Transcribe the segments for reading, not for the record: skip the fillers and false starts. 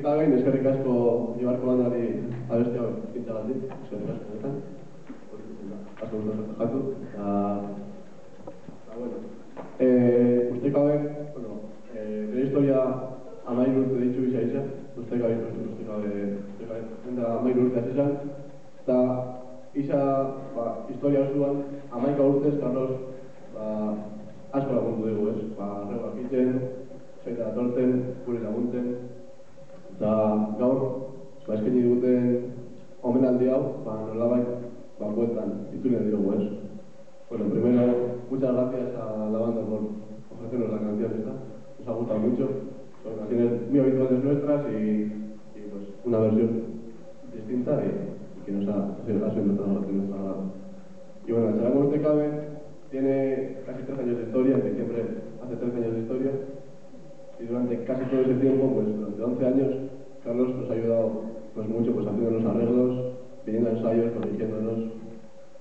Eta gain, eskerrik asko Ibarko bandari abesti hau pintagatik, eskerrik asko. jatu. Bueno, ustekabe, bueno, bere historia amairu urte ditu isa, ustekabe amairu urte azizan, eta isa, historia osoan, amaika urtez, Carlos, asko lagundu dugu, ez? Arreba kitzen, zaita atorten, gure laguntzen, eta gaur, eskaini duten omenaldi hau, nolabait, bueltan, itzulen diogu, ez? Bueno, primero, muchas gracias a la banda por ofrecernos la canción esta. Nos ha gustado mucho. Son canciones muy habituales nuestras y pues una versión distinta y que nos ha sido nuestra agrado. Y bueno, el Charangos de Cabe tiene casi 3 años de historia, en diciembre hace 13 años de historia, y durante casi todo ese tiempo, pues durante 11 años, Carlos nos ha ayudado pues mucho pues haciendo los arreglos, pidiendo ensayos, corrigiéndonos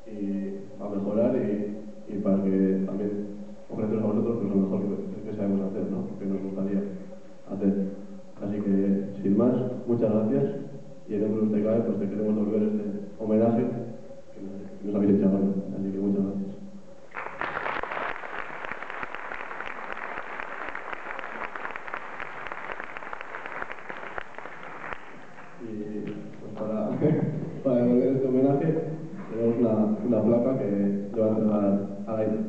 y a mejorar y para que también ofreceros a vosotros pues lo mejor que sabemos hacer, ¿no? Que nos gustaría hacer. Así que, sin más, muchas gracias y en nombre de Ustekabe pues te queremos devolver este homenaje que nos habéis hecho hoy. Así que muchas gracias. Y pues para devolver este homenaje tenemos una placa que le va a entregar a Gaita.